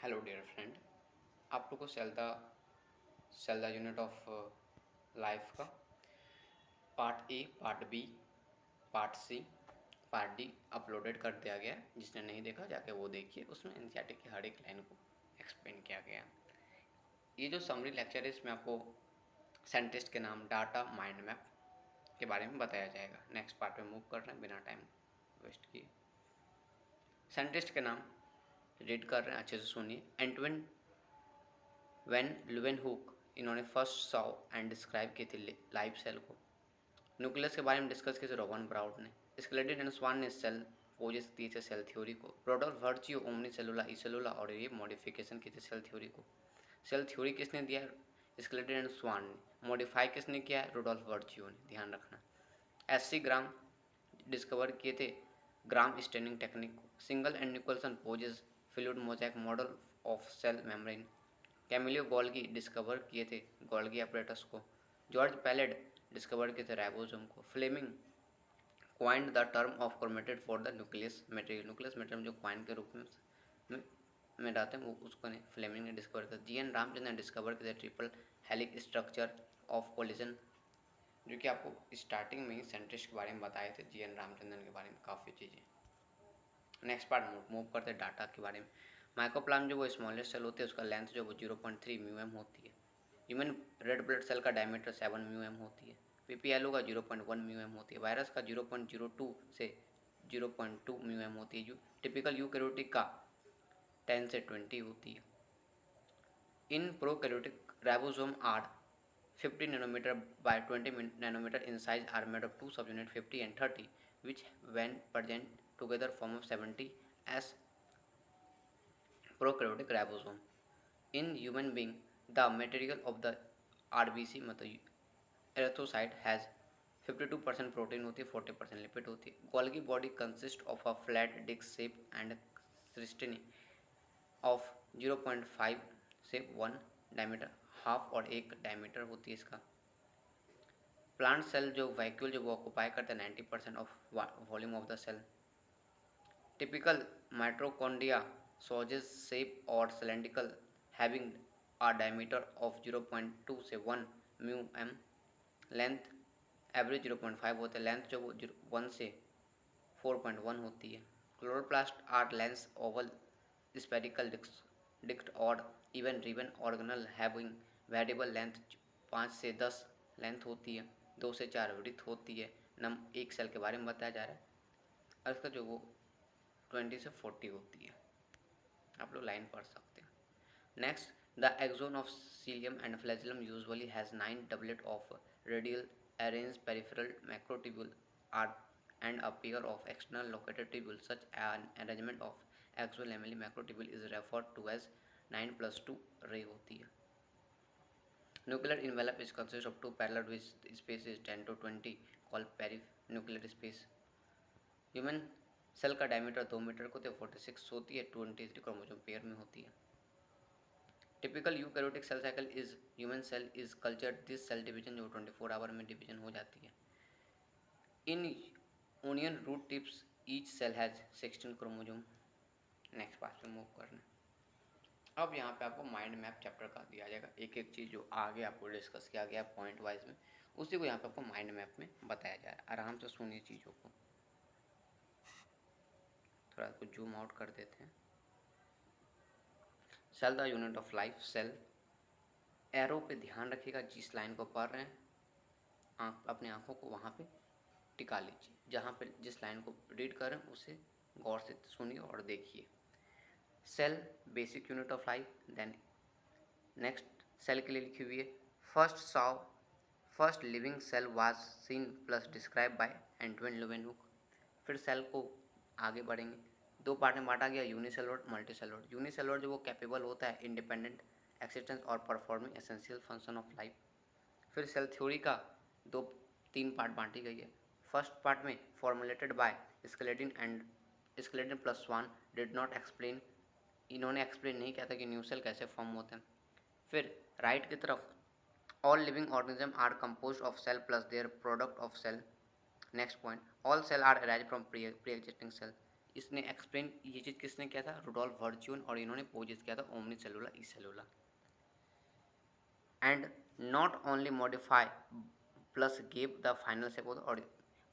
Hello dear friend, आप लोग को cell the unit of life का part A, part B, part C, part D uploaded कर दिया गया है। जिसने नहीं देखा जाके वो देखिए, उसमें एनसीईआरटी की हर एक लाइन को एक्सप्लेन किया गया है। ये जो समरी लेक्चर है इसमें आपको साइंटिस्ट के नाम, डाटा, माइंड मैप के बारे में बताया जाएगा। नेक्स्ट पार्ट में मूव कर रहे हैं बिना टाइम वेस्ट किए। साइंटिस्ट के नाम रीड कर रहे हैं, अच्छे से सुनिए। एंटविन वेन लुवेनहुक, इन्होंने फर्स्ट सॉ एंड डिस्क्राइब किए थे लाइफ सेल को। न्यूक्लियस के बारे में डिस्कस किए थे रॉबर्ट ब्राउड ने। स्केलेटन एंड स्वान ने सेल पोजेस दिए थे सेल थ्योरी को। प्रोडक्ट वर्चियो, ओमनी सेलुला, इसेलुला और ये मॉडिफिकेशन किए थे सेल थ्योरी को। सेल थ्योरी किसने दिया है? स्केलेटन एंड स्वान ने। मॉडिफाई किसने किया है? रुडोल्फ वर्चियो ने। ध्यान रखना। एससी ग्राम डिस्कवर किए थे ग्राम स्टेनिंग टेक्निक को। Single and nucleus possess fluid mosaic model of cell membrane. Camillo Golgi discover किए थे गोल्गी apparatus को। जॉर्ज पैलेड डिस्कवर किए थे राइबोसोम को। Fleming coined the term of chromatin for the nucleus material. Nucleus material जो coin के रूप में डालते हैं वो उसको ने फ्लेमिंग ने डिस्कवर किया। जी एन रामचंद्रन ने डिस्कवर किया था ट्रिपल हेलिक स्ट्रक्चर ऑफ कोलिजन, जो कि आपको स्टार्टिंग में ही सेंट्रिस्ट के बारे में बताए थे, जी एन रामचंद्रन के बारे में काफ़ी चीज़ें। नेक्स्ट पार्ट मूव करते हैं डाटा के बारे में। माइक्रोप्लाज्म जो वो स्मॉलेस्ट सेल होती है, उसका लेंथ जो वो 0.3 म्यू होती है। ह्यूमन रेड ब्लड सेल का डायमीटर 7 म्यू होती है। पीपीएलओ का 0.1 म्यू होती है। वायरस का 0.02 से 0.2 म्यू होती है। टिपिकल यूकैरियोटिक का 10 से 20 होती है। इन prokaryotic ribosome are 50 nanometer by 20 nanometer in size are made of two subunit 50 and 30, which when present together form of 70 as prokaryotic ribosome. In human being, the material of the RBC मतलब erythrocyte has 52% protein होती है, 40% lipid होती है। Golgi body consist of a flat disc shape and cisternae of 0.5 से 1 diameter, half और एक diameter होती है इसका। प्लांट सेल जो वैक्यूल जो वो ऑक्यूपाई करते हैं 90% of volume of the cell. Typical mitochondria sausage shape और cylindrical, having a diameter of 0.2 से 1 म्यू एम। लेंथ एवरेज 0.5 होता है। लेंथ जो वो 1 से 4.1 होती है। Chloroplast are lens oval spherical डिक्ट और even ribbon organelle having variable length 5 से 10 लेंथ होती है। 2 से 4 वृत्त होती है। नम एक सेल के बारे में बताया जा रहा है और इसका जो वो 20 से 40 होती है। आप लोग लाइन पढ़ सकते हैं। Next, the axon of cilium and flagellum usually has 9 doublet of radial arranged peripheral macrotubule are and a pair of external located tubules. Such an arrangement of axolamellary macrotubule is referred to as 9+2 ray होती है। Nuclear envelope is consists of two parallel which space is 10 to 20 called perinuclear space. Human cell का diameter 2 meter को 46 होती है। 23 chromosome pair में होती है। Typical eukaryotic cell cycle is human cell is cultured this cell division जो 24 hour में division हो जाती है। In onion root tips each cell has 16 chromosome. Next part पे मूव करना। अब यहाँ पे आपको माइंड मैप चैप्टर का दिया जाएगा। एक एक चीज़ जो आगे आपको डिस्कस किया गया पॉइंट वाइज में, उसी को यहाँ पे आपको माइंड मैप में बताया जा रहा है। आराम से सुनिए चीज़ों को। थोड़ा कुछ जूम आउट कर देते हैं। Cell the unit of life. Cell arrow पे ध्यान रखिएगा, जिस लाइन को पढ़ रहे हैं अपनी आंखों को वहाँ पे टिका लीजिए। जहाँ पे जिस लाइन को रीड कर रहे हैं उसे गौर से सुनिए और देखिए। Cell basic unit of life. Then next cell के लिए लिखी हुई है first living cell was seen plus describe by Antonie Leeuwenhoek. फिर सेल को आगे बढ़ेंगे। दो पार्ट में बांटा गया, यूनिसेलुलर, मल्टीसेलुलर। यूनिसेलुलर जो वो कैपेबल होता है इंडिपेंडेंट एक्सिस्टेंस और performing essential function of life. फिर सेल थ्योरी का दो तीन पार्ट बांटी गई है। फर्स्ट पार्ट में formulated by Schleiden plus Schwann did not explain, इन्होंने एक्सप्लेन नहीं किया था कि न्यू सेल कैसे फॉर्म होते हैं। फिर राइट की तरफ all living organism are compose of cell plus their product of cell. Next point all cell are arise from pre existing cell. इसने एक्सप्लेन ये चीज़ किसने किया था? रुडोल्फ वर्च्यून, और इन्होंने पोजिस किया था omnis cellula e cellula. And not only modify plus give the final shape of the और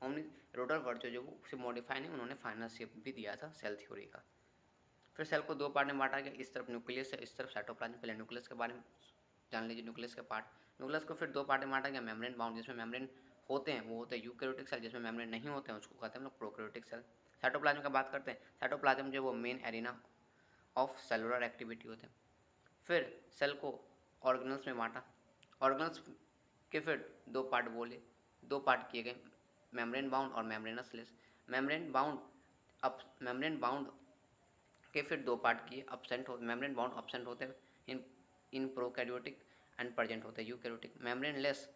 ओमनी रुडोल्फ वर्च्यून जो वो सिर्फ मॉडिफाई नहीं, उन्होंने फाइनल शेप भी दिया था सेल थ्योरी का। फिर सेल को दो पार्ट में बांटा गया, इस तरफ न्यूक्लियस है, इस तरफ साइटोप्लाज्म। पहले न्यूक्लियस के बारे में जान लीजिए, न्यूक्लियस के पार्ट। न्यूक्लियस को फिर दो पार्ट में बांटा गया, मेम्ब्रेन बाउंड जिसमें मेम्ब्रेन होते हैं वो होते हैं यूकैरियोटिक सेल, जिसमें मेम्ब्रेन नहीं होते हैं उसको कहते हैं हम लोग प्रोकैरियोटिक सेल। साइटोप्लाज्म का बात करते हैं, साइटोप्लाज्म जो वो main arena of cellular activity होते हैं। फिर सेल को ऑर्गेनल्स में बांटा, ऑर्गेनल्स के फिर दो पार्ट बोले, दो पार्ट किए गए, मेम्ब्रेन बाउंड और मेम्ब्रेनस लेस। मेम्ब्रेन बाउंड के फिर दो पार्ट किए, अपसेंट हो मेम्ब्रेन बाउंड अपसेंट होते हैं इन प्रोकैरियोटिक एंड प्रेजेंट होते हैं eukaryotic. Membrane less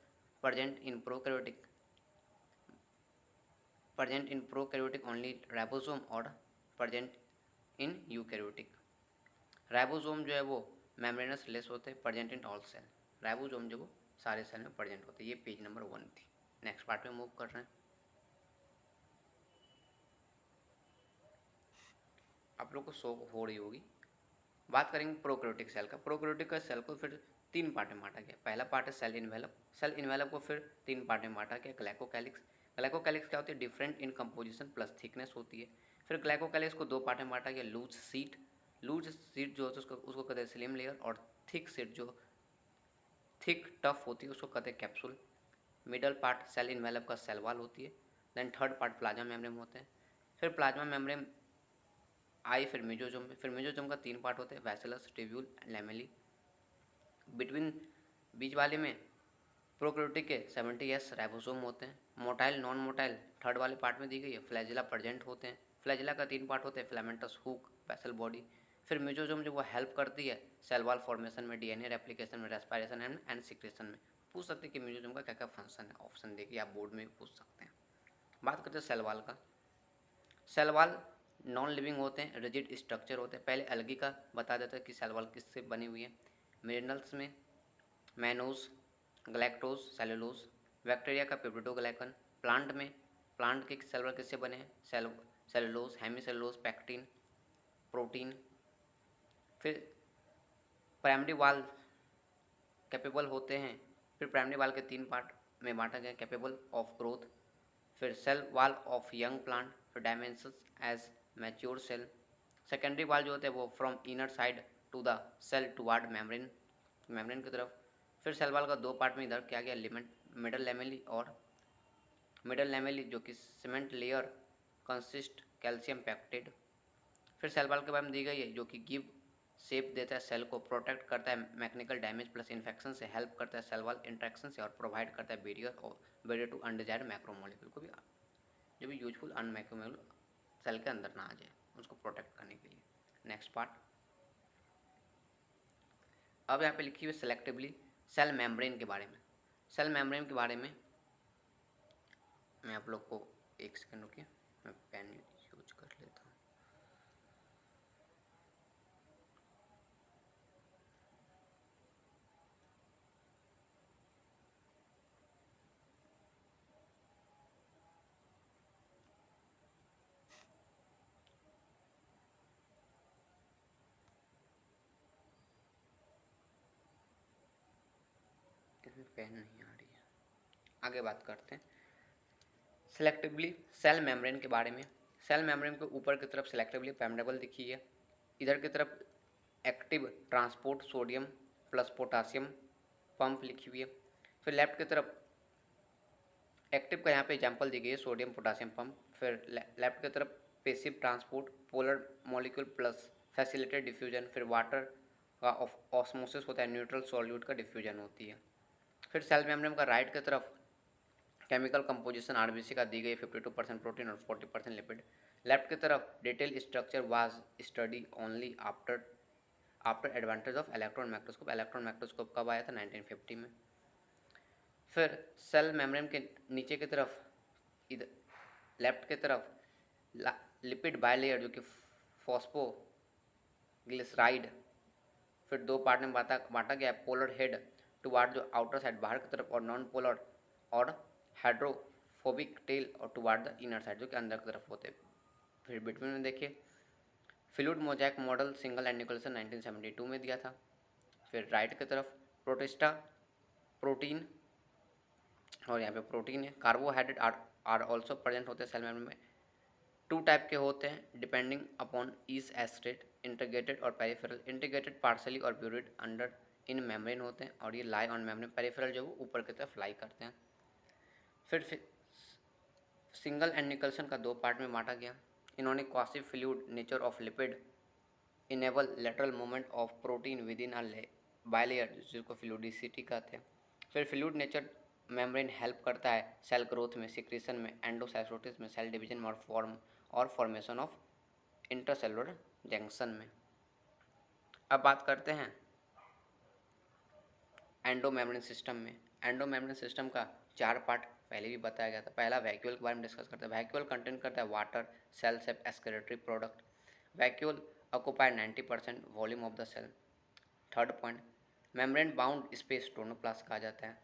present in prokaryotic only ribosome और प्रेजेंट इन यूकैरियोटिक। राइबोसोम जो है वो मेम्ब्रेनस लेस होते हैं, present in all cell. Ribosome जो वो सारे सेल में प्रेजेंट होते हैं। ये पेज नंबर 1 थी। नेक्स्ट पार्ट में मूव कर रहे हैं। आप लोग को शो हो रही होगी। बात करेंगे प्रोकैरियोटिक सेल का। प्रोकैरियोटिक का सेल को फिर तीन पार्ट में बांटा गया। पहला पार्ट है सेल इन्वेलप। सेल इन्वेलप को फिर तीन पार्ट में बांटा गया। ग्लाइकोकैलिक्स, ग्लाइकोकैलिक्स क्या होती है? Different in composition plus thickness होती है। फिर ग्लाइकोकैलिक्स को दो पार्ट में बांटा गया। लूज सीट, लूज सीट जो होती है उसको कहते हैं स्लिम लेयर, और थिक सीट जो थिक टफ होती है उसको कहते हैं capsule. Middle part cell envelope का सेल वॉल होती है। Then third part plasma membrane होते हैं। फिर प्लाज्मा मेम्ब्रेन आई फिर मेजोजोम में। फिर मेजोजोम का तीन पार्ट होते हैं, वैसिलस, ट्यूब्यूल, लैमेली। बिटवीन बीच वाले में प्रोकैरियोटिक के 70s राइबोसोम होते हैं। मोटाइल नॉन मोटाइल थर्ड वाले पार्ट में दी गई है। फ्लैजिला प्रेजेंट होते हैं। फ्लैजिला का तीन पार्ट होते हैं, फिलामेंटस, हुक, वेसल बॉडी। फिर मेजोजोम जो वो हेल्प करती है सेल वॉल फॉर्मेशन में, डीएनए रेप्लिकेशन में, रेस्पायरेशन एंड सिक्रेशन में। पूछ सकते हैं कि मेजोजोम का क्या क्या फंक्शन है, ऑप्शन देखिए आप बोर्ड में भी पूछ सकते हैं। बात करते हैं सेल वॉल का। सेल वॉल नॉन लिविंग होते हैं, रिजिड स्ट्रक्चर होते हैं। पहले अलगी का बता देता है कि सेल वॉल किससे बनी हुई है। मिनरल्स में मैनोज, ग्लैक्टोज, सेलुलोज। बैक्टीरिया का पेप्टिडोग्लाइकन। प्लांट में प्लांट के सेल वॉल किससे बने हैं? Cellulose, hemicellulose, pectin, protein. फिर प्राइमरी वाल कैपेबल होते हैं। फिर प्राइमरी वाल के तीन पार्ट में बांटा गया, कैपेबल ऑफ ग्रोथ। फिर cell wall of young plant. फिर dimensions as mature cell. Secondary wall जो होते हैं वो from inner side to the cell toward membrane, membrane की तरफ। फिर सेल वाल का दो पार्ट में इधर किया गया, लिमेंट मिडल लैमेली और मिडल लैमेली जो कि सीमेंट लेयर कंसिस्ट कैल्शियम पैक्टेड। फिर सेल वाल के बारे में दी गई है जो कि गिव शेप देता है सेल को, प्रोटेक्ट करता है मैकेनिकल डैमेज प्लस इन्फेक्शन से, हेल्प करता है सेल वाल इंट्रैक्शन से, और प्रोवाइड करता है बैरियर टू अनडिजायर्ड मैक्रोमोलिक्यूल को भी, जो भी यूजफुल अनमैक्रोमोलिक्यूल सेल के अंदर ना आ जाए उसको प्रोटेक्ट करने के लिए। Next part. अब यहाँ पे लिखी हुई सेलेक्टिवली सेल मेम्ब्रेन के बारे में। सेल मेम्ब्रेन के बारे में मैं आप लोग को एक सेकंड रुकिए, मैं पेन यूज कर लेता हूँ। इसमें पेन नहीं आ रही है। आगे बात करते हैं सेलेक्टिवली सेल मेम्ब्रेन के बारे में। सेल मेम्ब्रेन के ऊपर की तरफ सेलेक्टिवली परमेबल दिखी है, इधर की तरफ active transport sodium plus potassium pump लिखी हुई है। फिर लेफ्ट की तरफ एक्टिव का यहाँ पे एग्जाम्पल दी गई है, सोडियम पोटासियम पंप। फिर लेफ्ट की तरफ passive transport polar molecule plus facilitated diffusion. फिर वाटर का ऑस्मोसिस होता है, न्यूट्रल सॉल्यूट का डिफ्यूजन होती है। फिर सेल मेम्ब्रेन का राइट की तरफ केमिकल कंपोजिशन आरबीसी का दी गई 52% प्रोटीन और 40% लिपिड। लेफ्ट की तरफ detail structure was study only after advantage of electron microscope. Electron microscope कब आया था? 1950 में। फिर सेल मेम्ब्रेन के नीचे की तरफ इधर लेफ्ट की तरफ लिपिड बायलेयर जो कि फॉस्फोग्लिसराइड। फिर दो पार्ट में बांटा गया, पोलर हेड टुवार्ड जो आउटर साइड बाहर की तरफ, और नॉन पोलर और हाइड्रोफोबिक टेल और टुवार्ड द इनर साइड जो कि अंदर की तरफ होते हैं। फिर बिटवीन में देखिए fluid mosaic model Singer and Nicolson 1972 में दिया था। फिर राइट की तरफ प्रोटिस्टा प्रोटीन, और यहाँ पे प्रोटीन है। कार्बोहाइड्रेट आर ऑल्सो प्रेजेंट होते हैं सेल मेम्ब्रेन में। टू टाइप के होते हैं depending upon each estate, integrated और पेरिफेरल। इंटीग्रेटेड पार्सली और ब्यूरिड अंडर इन मेम्ब्रेन होते हैं और ये लाई ऑन मेम्ब्रेन। पेरिफेरल जो वो ऊपर की तरफ लाई करते हैं। फिर सिंगल एंड निकल्सन का दो पार्ट में बांटा गया। इन्होंने quasi fluid nature of lipid enable lateral movement of protein with in bilayer, जिसको फ्लूइडिसिटी कहते हैं। फिर फ्लूइड नेचर मेम्ब्रेन हेल्प करता है सेल ग्रोथ में, सिक्रीशन में, एंडोसाइटोसिस में, सेल डिवीजन में और फॉर्मेशन ऑफ इंटरसेलुलर जंक्शन में। अब बात करते हैं एंडोमेम्ब्रेन सिस्टम में। एंडोमेम्ब्रेन सिस्टम का चार पार्ट पहले भी बताया गया था। पहला वैक्यूल के बारे में डिस्कस करते हैं। वैक्यूल कंटेन करता है water, cell sap, excretory product. Vacuole occupy 90% volume of the cell. Third point, membrane bound space tonoplast कहा जाता है।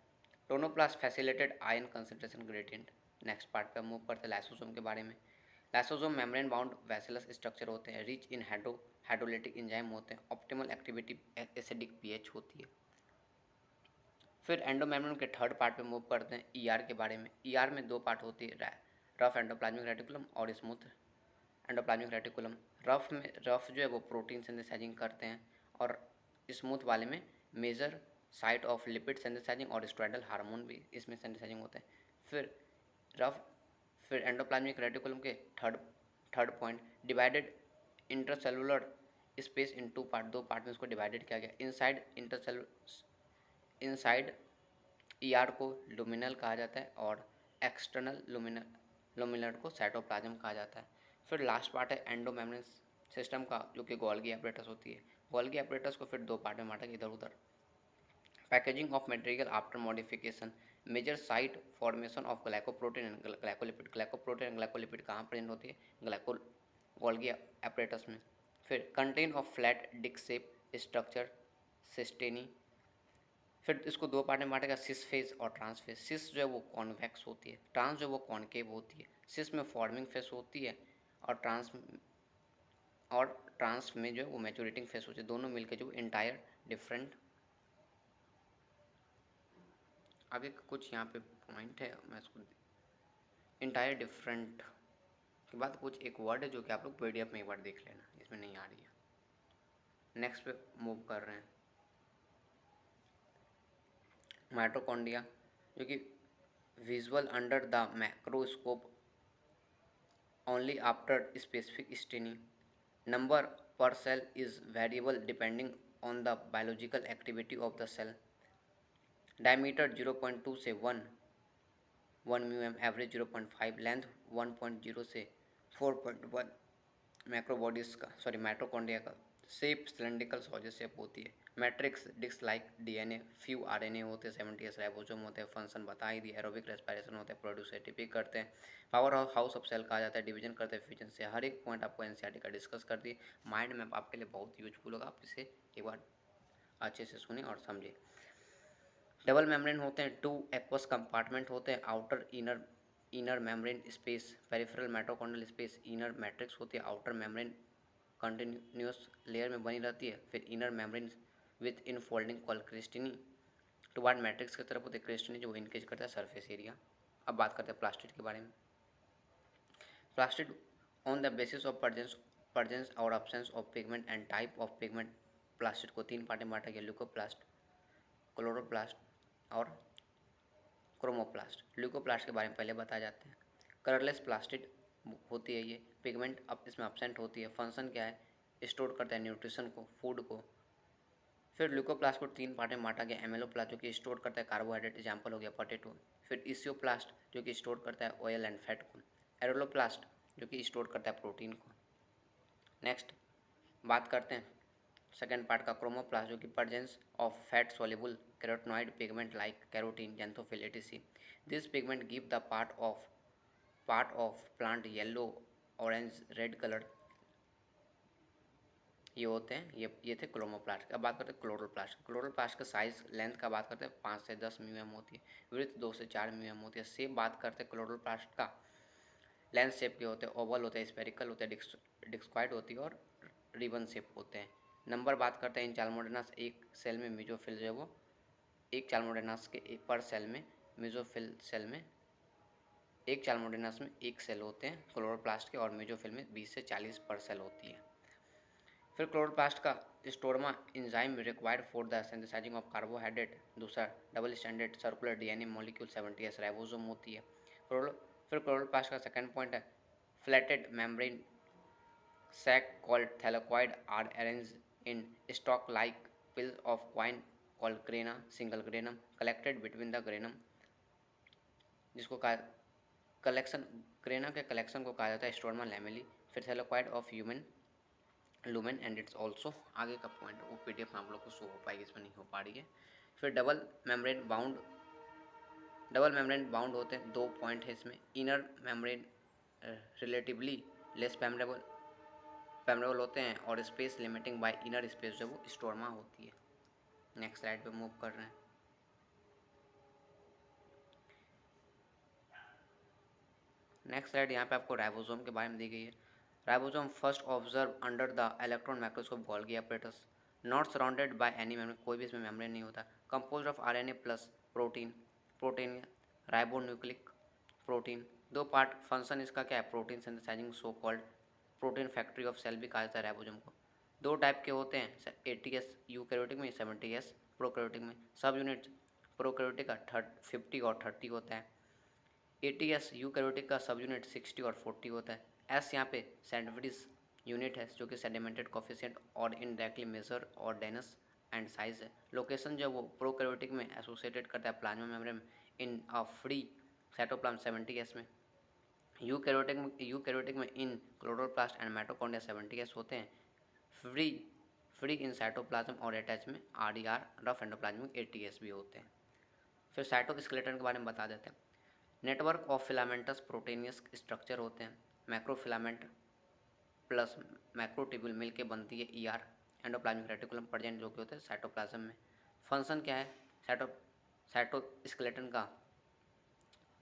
Tonoplast facilitated ion concentration gradient. Next part पे मूव करते हैं लाइसोसोम के बारे में। Lysosome membrane bound vesicles structure होते हैं, रिच इन हाइड्रोलिटिक एंजाइम होते हैं, ऑप्टिमल एक्टिविटी एसिडिक पीएच होती है। फिर एंडोमेम्ब्रेन के थर्ड पार्ट पे मूव करते हैं ईआर के बारे में। ईआर में दो पार्ट होती है, रफ एंडोप्लाज्मिक रेटिकुलम और स्मूथ एंडोप्लाज्मिक रेटिकुलम। रफ जो है वो प्रोटीन सिंथेसाइजिंग करते हैं और स्मूथ वाले में major site of lipid synthesizing और स्टेरॉयडल हार्मोन भी इसमें सिंथेसाइजिंग होते हैं। रफ फिर एंडोप्लाज्मिक रेटिकुलम के third point, divided intercellular space in two part, दो पार्ट में उसको डिवाइडेड किया गया। इनसाइड ईआर को लुमिनल कहा जाता है और एक्सटर्नल लुमिनल को साइटोप्लाज्म कहा जाता है। फिर लास्ट पार्ट है एंडोमेम्ब्रेन सिस्टम का, जो कि गोल्गी एपरेटस होती है। गोल्गी एपरेटस को फिर दो पार्ट में बांटा गया इधर उधर। Packaging of material after modification, major site formation of glycoprotein and glycolipid. Glycoprotein and glycolipid कहाँ प्रेजेंट होती है? गोल्गी एपरेटस में। फिर content of flat disc shape structure cisternae. फिर इसको दो पार्ट में बांटा गया, सिस फेज और ट्रांस फेज। सिस जो है वो कॉन्वेक्स होती है, ट्रांस जो है वो कॉन्केव होती है। सिस में फॉर्मिंग फेज होती है और ट्रांस में जो है वो मैच्योरेटिंग फेज होती है। दोनों मिलकर जो इंटायर डिफरेंट। आगे कुछ यहाँ पे पॉइंट है, मैं इसको इंटायर डिफरेंट के बाद कुछ एक वर्ड है जो कि आप लोग पीडीएफ में एक बार देख लेना, इसमें नहीं आ रही है। नेक्स्ट पे मूव कर रहे हैं माइटोकॉन्ड्रिया, जो कि visual under the macroscope only after specific staining. Number per cell is variable depending on the biological activity of the cell. Diameter 0.2 से 1 mm, average 0.5, length 1.0 से 4.1। माइटोकॉन्ड्रिया का शेप सिलेंड्रिकल सॉलिड शेप होती है। Matrix disc like DNA, few RNA होते हैं, 70s ribosome होते हैं। Function बता ही दिया, एरोबिक रेस्पिरेशन होते हैं, प्रोड्यूस एटीपी करते हैं, पावर हाउस ऑफ सेल कहा जाता है, डिवीजन करते हैं, फ्यूजन से। हर एक पॉइंट आपको एनसीईआरटी का डिस्कस कर दिए। माइंड मैप आपके लिए बहुत यूजफुल होगा, आप इसे एक बार अच्छे से सुने और समझे। डबल मेम्ब्रेन होते हैं, टू एक्वस कंपार्टमेंट होते हैं, outer inner membrane space, peripheral mitochondrial space, inner matrix होती है, आउटर मेम्ब्रेन कंटिन्यूस लेयर में बनी रहती है। फिर inner membrane with infolding called cristae. Toward matrix की तरफ होते हैं क्रिस्टिनी, जो इनकेज करता है सरफेस एरिया। अब बात करते हैं प्लास्टिड के बारे में। Plastid on the basis of presence और absence of pigment and type of pigment. Plastid को तीन पार्ट में बांटा गया, ल्यूकोप्लास्ट, क्लोरोप्लास्ट और क्रोमोप्लास्ट। ल्यूकोप्लास्ट के बारे में पहले बताए जाते हैं। कलरलेस प्लास्टिड होती है ये, पिगमेंट अब इसमें अपसेंट होती है। फंक्शन क्या है? स्टोर करता है न्यूट्रिशन को, फूड को। फिर ल्यूकोप्लास्ट को तीन पार्ट में बांटा गया, एमेलोप्लास्ट जो कि स्टोर करता है कार्बोहाइड्रेट, एग्जाम्पल हो गया पोटैटो। फिर इसियोप्लास्ट जो कि स्टोर करता है ऑयल एंड फैट को। एरोलोप्लास्ट जो कि स्टोर करता है प्रोटीन को। नेक्स्ट बात करते हैं सेकेंड पार्ट का, क्रोमोप्लास्ट, जो कि presence of fat soluble carotenoid pigment like carotene, xanthophyll etc. This pigment give the part of plant yellow, orange, red colour. ये होते हैं, ये थे क्रोमोप्लास्ट। अब बात करते हैं क्लोरोप्लास्ट। क्लोरोप्लास्ट का साइज लेंथ का बात करते हैं 5 से 10 mm होती है, विड्थ 2 से 4 mm होती है। सेम बात करते हैं क्लोरोप्लास्ट का लेंस शेप के होते हैं, ओवल होते हैं, स्पेरिकल होते हैं, डिस्क्वाइड होती है और रिबन शेप होते हैं। नंबर बात करते हैं इन चाल्मोडेनास, एक सेल में मेसोफिल जो है वो एक चाल्मोडेनास के पर सेल में मेसोफिल सेल में एक चाल्मोडेनास में एक सेल होते हैं क्लोरोप्लास्ट के, और मेसोफिल में 20 से 40 पर सेल होती है। फिर क्लोरोप्लास्ट का stroma enzyme required for the synthesizing of carbohydrate, दूसरा double standard circular DNA molecule 70s ribosome होती है। फिर क्लोरोप्लास्ट का सेकंड पॉइंट है flatted membrane sac called thylakoid are arranged in stalk-like pills of coin called grana, single granum, collected between the granum, जिसको collection grana के collection को कहा जाता है स्टोरमा लैमेली। फिर thylakoid of human lumen and it's also, आगे का पॉइंट वो पीडीएफ में आप लोग को शो हो पाएगी, इसमें नहीं हो पा रही है। फिर डबल मेम्ब्रेन बाउंड होते हैं, 2 पॉइंट है इसमें। इनर मेम्ब्रेन रिलेटिवली लेस पैमरेबल होते हैं और space limiting bye inner space जो वो स्टोरमा होती है। नेक्स्ट स्लाइड पे मूव कर रहे हैं। नेक्स्ट स्लाइड यहाँ पे आपको राइबोसोम के बारे में दी गई है। Ribosome first observe under the electron microscope Golgi apparatus, not surrounded by any membrane, कोई भी इसमें मेम्ब्रेन नहीं होता। Compose of RNA plus protein ribonucleic protein, 2 part. Function इसका क्या है, protein synthesizing, so called protein factory of cell भी कहा जाता है राइबोसोम को। 2 टाइप के होते हैं, 80s यूकैरियोटिक में, 70s प्रोकैरियोटिक में। सब यूनिट प्रोकैरियोटिक का 50 और 30 होता है। 80s यूकैरियोटिक का सब यूनिट 60 और 40 होता है। एस यहाँ पे सेंटिफिडिस यूनिट है जो कि सेडिमेंटेड कोफिशिएंट और इनडायरेक्टली मेजर और डेंस एंड साइज है। लोकेशन जो वो प्रोकैरियोटिक में एसोसिएटेड करता है plasma membrane in a free cytoplasm 70s में। यूकैरियोटिक में इन क्लोरोप्लास्ट एंड माइटोकॉन्ड्रिया 70s होते हैं। फ्री फ्री इन साइटोप्लाज्म और अटैच में आरडीआर रफ एंडोप्लाज्मिक 80s भी होते हैं। फिर साइटोस्केलेटन के बारे में बता देते हैं। Network of filamentous proteinaceous structure होते हैं। मैक्रोफिलामेंट प्लस मैक्रोट्यूब्यूल मिल के बनती है ईआर एंडोप्लाज्मिक रेटिकुलम प्रेजेंट जो कि होते हैं साइटोप्लाज्म में। फंक्शन क्या है साइटोस्केलेटन का,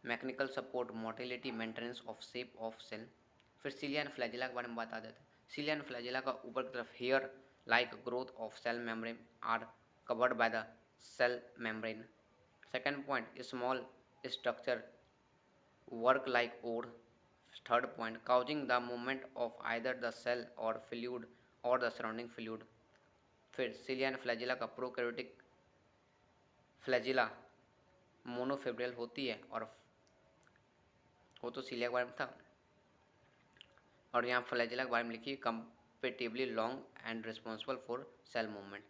mechanical support, motility, maintenance of shape of cell. फिर सिलिया एंड फ्लैजिला के बारे में बता देते हैं। सिलिया एंड फ्लैजिला का ऊपर की तरफ hair like growth of cell membrane are covered by the cell membrane. Second point small structure work like ore. Third point, causing the movement of either the cell or fluid or the surrounding fluid. फिर cilia and flagella का prokaryotic flagella मोनोफिब्रिल होती है, और वो तो cilia के बारे में था, और यहाँ फ्लैजिला के बारे में लिखी comparatively long and responsible for cell movement.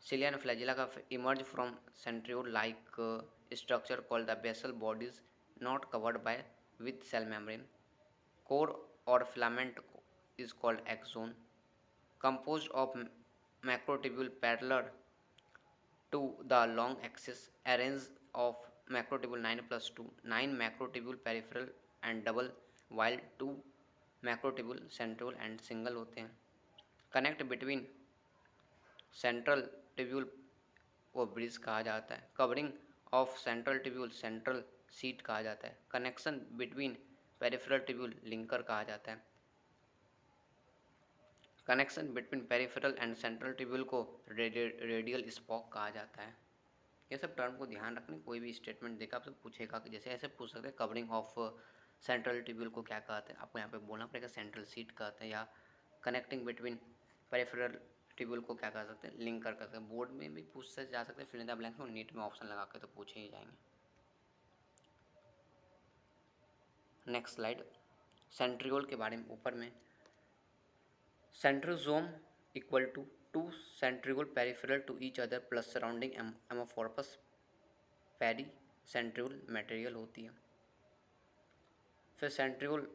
Cilia and flagella का emerge from centriole like structure called the basal bodies not covered by with cell membrane. Core or filament is called axon, composed of macrotubule parallel to the long axis, arranged of macrotubule 9 plus 2, 9 macrotubule peripheral and double, while 2 macrotubule central and single होते हैं। Connect between central tubule वो bridge कहा जाता है। Covering of central tubule central seat कहा जाता है। Connection between peripheral tubule linker कहा जाता है। Connection between peripheral and central tubule को रेडियल स्पॉक कहा जाता है। ये सब टर्म को ध्यान रखने, कोई भी स्टेटमेंट देखा आपसे पूछेगा कि जैसे ऐसे पूछ सकते हैं कवरिंग ऑफ सेंट्रल ट्यूब्यूल को क्या कहते हैं, आपको यहाँ पे बोलना पड़ेगा सेंट्रल सीट कहते हैं, या कनेक्टिंग बिटवीन पेरिफेरल ट्यूब्यूल को क्या कर सकते हैं, लिंक कर सकते हैं। बोर्ड में भी पूछ से जा सकते हैं, फिल इन द ब्लैंक्स में, नीट में ऑप्शन लगा के तो पूछे ही जाएंगे। नेक्स्ट स्लाइड, सेंट्रियोल के बारे में ऊपर में, centrosome equal to 2 centriole peripheral to each other plus surrounding amorphous peri centriole material होती है। फिर सेंट्रियोल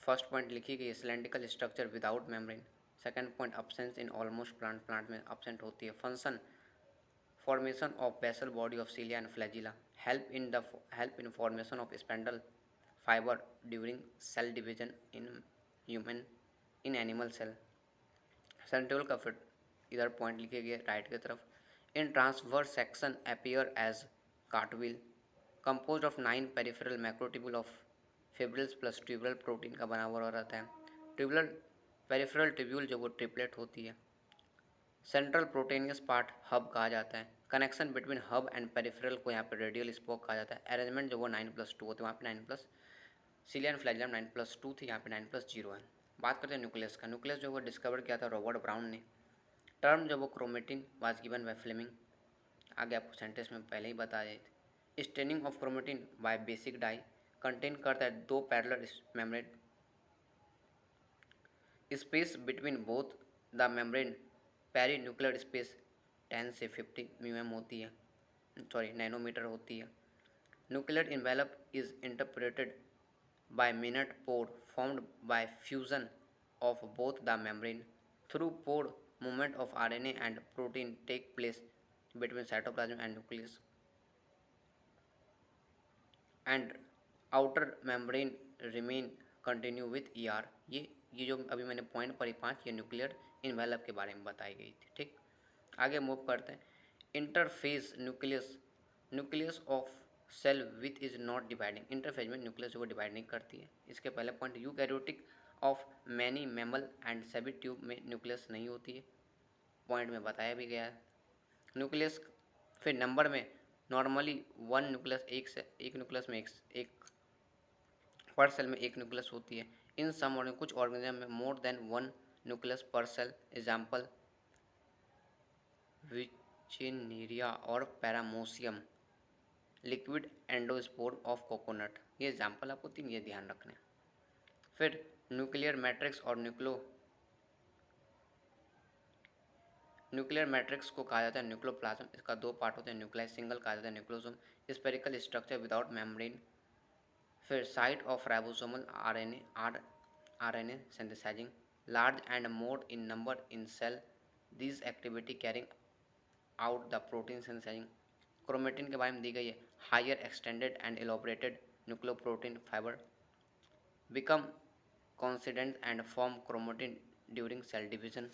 फर्स्ट पॉइंट लिखी गई है cylindrical structure without membrane. Second point absence in almost plant में एब्सेंट होती है। Function formation of basal body of cilia and flagella, help in formation of spindle fibre during cell division in animal cell. Centriole का फिर इधर point लिखे गए right की तरफ, in transverse section appear as cartwheel, composed of 9 peripheral macrotubule of fibrils plus tubular protein का बना हुआ रहता है। ट्यूबुलर पेरिफेरल ट्यूब्यूल जो वो ट्रिपलेट होती है। सेंट्रल प्रोटेनियस पार्ट हब कहा जाता है। Connection between hub and peripheral को यहाँ पे रेडियल स्पोक कहा जाता है। अरेंजमेंट जो वो 9+2 होते हैं, वहाँ पे 9+ सिलियन फ्लैगेलम 9+2 थी, यहाँ पे 9+0 है। बात करते हैं न्यूक्लियस का। न्यूक्लियस जो वो डिस्कवर किया था रॉबर्ट ब्राउन ने। टर्म जो वो chromatin was given by Fleming, आगे आपको सेंटेंस में पहले ही बता दिए थे। Staining of chromatin by basic dye contain करता है 2 parallel membrane space between both the membrane perinuclear space 10 से 50 म्यूएम होती है, नैनोमीटर होती है। Nuclear envelope is interpreted by minute pore formed by fusion of both the membrane. Through pore, movement of RNA and protein take place between cytoplasm and nucleus. And outer membrane remain continue with ER. ये जो अभी मैंने point पढ़ी 5, ये nuclear envelope के बारे में बताई गई थी। ठीक, आगे मूव करते हैं। Interphase nucleus of cell with is not dividing. Interphase में न्यूक्लियस वो डिवाइड नहीं करती है। इसके पहले point, eukaryotic of many mammal and सभी ट्यूब में न्यूक्लियस नहीं होती है, पॉइंट में बताया भी गया है। न्यूक्लियस फिर नंबर में नॉर्मली 1 न्यूक्लियस, एक न्यूक्लियस में एक पर सेल में एक न्यूक्लियस होती है। इन सम और कुछ ऑर्गेनिज्म में मोर देन 1 न्यूक्लियस पर सेल, एग्जाम्पल विचिनीरिया और पैरामोसियम। लिक्विड एंडोस्पोर ऑफ कोकोनट, ये एग्जाम्पल आपको 3 ये ध्यान रखने। फिर न्यूक्लियर मैट्रिक्स और न्यूक्लियर मैट्रिक्स को कहा जाता है न्यूक्लियोप्लाज्म। इसका 2 पार्ट होते हैं, न्यूक्लियस सिंगल कहा जाता है nucleosome, spherical structure without membrane. फिर site of ribosomal RNA synthesizing, large and more in number in cell, this activity carrying out the protein synthesizing. Chromatin के बारे में दी गई है, higher extended and elaborated nucleoprotein fibre become condensed and form chromatin during cell division.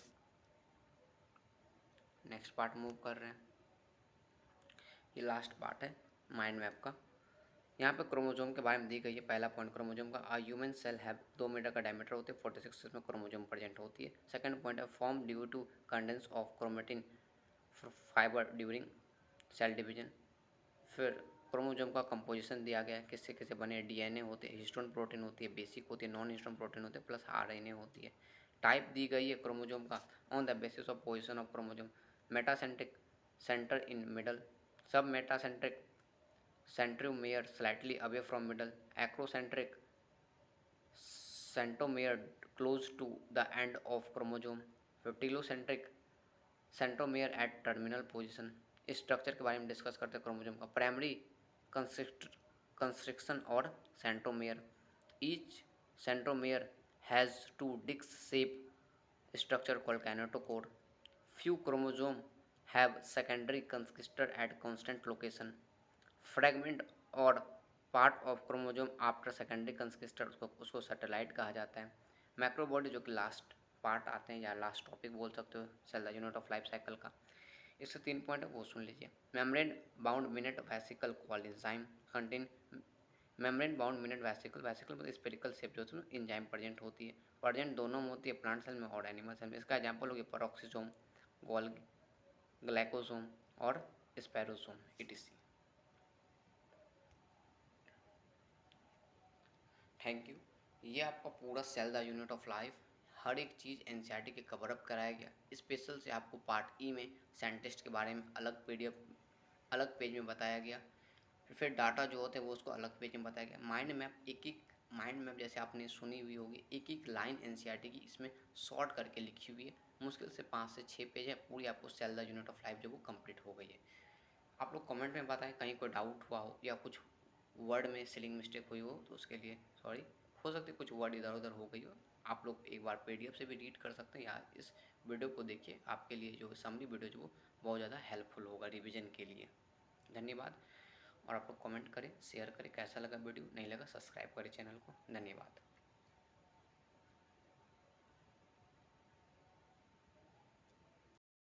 Next part move कर रहे हैं, ये लास्ट पार्ट है माइंड मैप का। यहाँ पे क्रोमोजोम के बारे में दी गई है। पहला पॉइंट क्रोमोजोम का, a human cell have 2 meter का डायमीटर होते हैं, 46 इसमें क्रोमोजोम प्रेजेंट होती है। सेकंड पॉइंट है form due to condense of chromatin fiber during cell division. फिर क्रोमोजोम का कंपोजिशन दिया गया है, किससे किससे बने, डीएनए होते हैं, हिस्टोन प्रोटीन होती है, बेसिक होती है, नॉन हिस्टोन प्रोटीन होते हैं, प्लस आरएनए होती है। टाइप दी गई है क्रोमोजोम का on the basis of position of chromosome, metacentric centre in middle, सब metacentric centromere slightly away from middle, acrocentric centromere close to the end of chromosome, telocentric centromere at terminal position। Structure के बारे में discuss करते हैं chromosome का, primary constriction और centromere, each centromere has 2 disc shape structure called kinetochore, few chromosome have secondary constrictor at constant location, fragment और part of chromosome after secondary constructor उसको satellite कहा जाता है। मैक्रोबॉडी जो कि लास्ट पार्ट आते हैं या लास्ट टॉपिक बोल सकते हो cell the unit of life cycle का, इससे 3 पॉइंट है वो सुन लीजिए। Membrane bound minute vesicle called enzyme contain, membrane bound minute vesicle मतलब स्पेरिकल शेप जो है एंजाइम प्रेजेंट होती है, प्रेजेंट दोनों में होती है, प्लांट सेल में और एनिमल सेल में। इसका एग्जाम्पल होगी पेरोक्सिसोम, ग्लाइकोसोम और स्पायरोसोम etc। Thank you. ये आपका पूरा cell the unit of life, हर एक चीज़ एनसीईआरटी के कवर अप कराया गया। स्पेशल से आपको पार्ट ई में साइंटिस्ट के बारे में अलग पीडीएफ अलग पेज में बताया गया। फिर डाटा जो होते हैं वो उसको अलग पेज में बताया गया। माइंड मैप माइंड मैप जैसे आपने सुनी हुई होगी, एक लाइन एनसीईआरटी की इसमें शॉर्ट करके लिखी हुई है, मुश्किल से 5 से 6 पेज है, पूरी आपको cell the unit of life जो वो कंप्लीट हो गई है। आप लोग कमेंट में बताएं कहीं कोई डाउट हुआ हो या कुछ वर्ड में स्पेलिंग मिस्टेक हुई हो तो उसके लिए सॉरी। हो सकती है कुछ वर्ड इधर उधर हो गई हो, आप लोग एक बार पीडीएफ से भी रीड कर सकते हैं या इस वीडियो को देखिए, आपके लिए जो समरी वीडियो जो वो बहुत ज़्यादा हेल्पफुल होगा रिवीजन के लिए। धन्यवाद। और आप लोग कमेंट करें, शेयर करें कैसा लगा वीडियो, नहीं लगा सब्सक्राइब करें चैनल को। धन्यवाद।